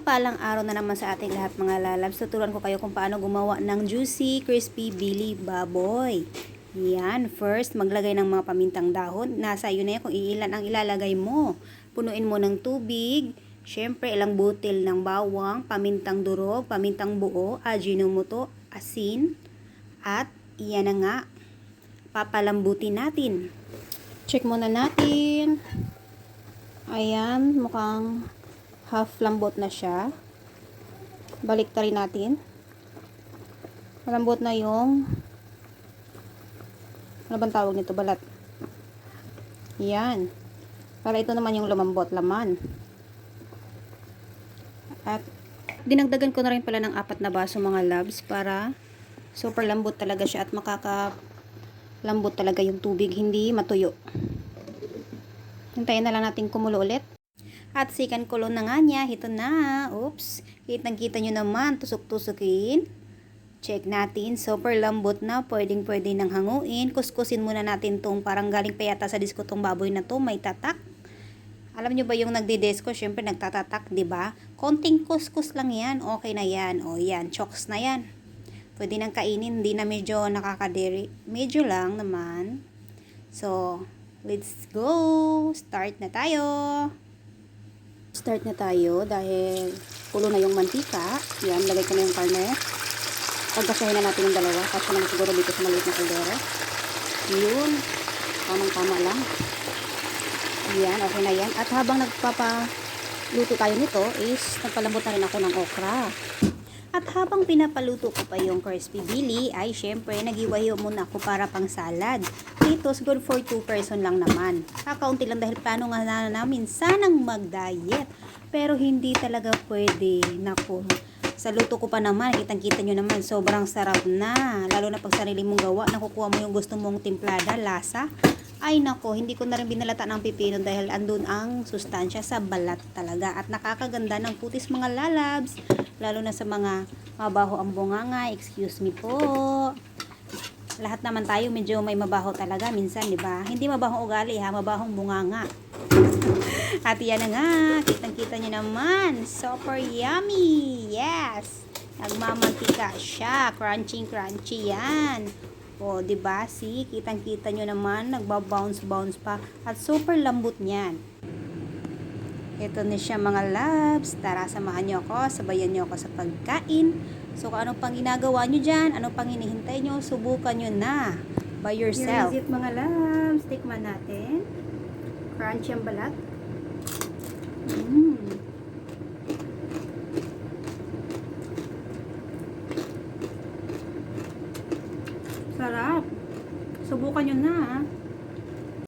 Mapagpalang araw na naman sa ating lahat mga lalabs. Tuturuan ko kayo kung paano gumawa ng juicy, crispy, Billy baboy. Yan, first maglagay ng mga pamintang dahon. Nasa iyo na yan kung iilan ang ilalagay mo. Punuin mo ng tubig. Syempre, ilang butil ng bawang, pamintang durog, pamintang buo, ajinomoto, asin. At iyan na nga, papalambutin natin. Check muna natin. Ayan, mukhang half lambot na siya. Balik ta rin natin. Malambot na yung ano bang tawag nito? Balat. Yan. Para ito naman yung lumambot, laman. At dinagdagan ko na rin pala ng 4 na baso mga loves para super lambot talaga siya at makakalambot talaga yung tubig, hindi matuyo. Hintayin na lang natin kumulo ulit. At second kulo na nga niya, ito na. Oops, kitang-kita nyo naman, tusok-tusukin. Check natin, super lambot na, pwedeng-pwede nang hanguin. Kuskusin muna natin tong parang galing pa yata sa disko tong baboy na to, may tatak. Alam nyo ba yung nagdidesko, syempre nagtatatak, di ba? Konting kuskus lang yan, okay na yan. O yan, chokes na yan. Pwede nang kainin, hindi na medyo nakakadiri. Medyo lang naman. So, let's go! Start na tayo! Start na tayo dahil kulo na yung mantika. Yan, lagay ko na yung karne. Pagkasahin na natin yung dalawa. Kasi naman siguro dito sa maliit na kaldero. Yun. Tamang-tama lang. Yan, okay na yan. At habang nagpapaluto tayo nito is nagpalambot na rin ako ng okra. At habang pinapaluto ko pa yung crispy Billy ay syempre nagiwayo muna ako para pang salad. Ito good for 2 person lang naman. Kakaunti lang dahil plano nga na namin sanang mag-diet. Pero hindi talaga pwede. Naku. Sa luto ko pa naman, kitang-kita nyo naman, sobrang sarap na. Lalo na pag sarili mong gawa, nakukuha mo yung gusto mong timplada, lasa. Ay nako, hindi ko na rin binalata ng pipino dahil andun ang sustansya sa balat talaga. At nakakaganda ng putis mga lalabs. Lalo na sa mga mabaho ang bunganga. Excuse me po. Lahat naman tayo medyo may mabaho talaga minsan, di ba? Hindi mabahong ugali ha, mabahong bunganga. At yan na nga, kitang-kita nyo naman. Super yummy. Yes. Nagmamantika siya. Crunchy yan. O, di ba? See, kitang-kita nyo naman, nagba-bounce pa. At super lambot niyan. Ito na siya mga loves. Tara, samahan nyo ako. Sabayan nyo ako sa pagkain. So, kung ano pang ginagawa nyo dyan, ano pang hinihintay nyo, subukan nyo na. By yourself. Here is it mga loves. Tikman natin. Crunchy ang balat. Sarap. Subukan nyo na.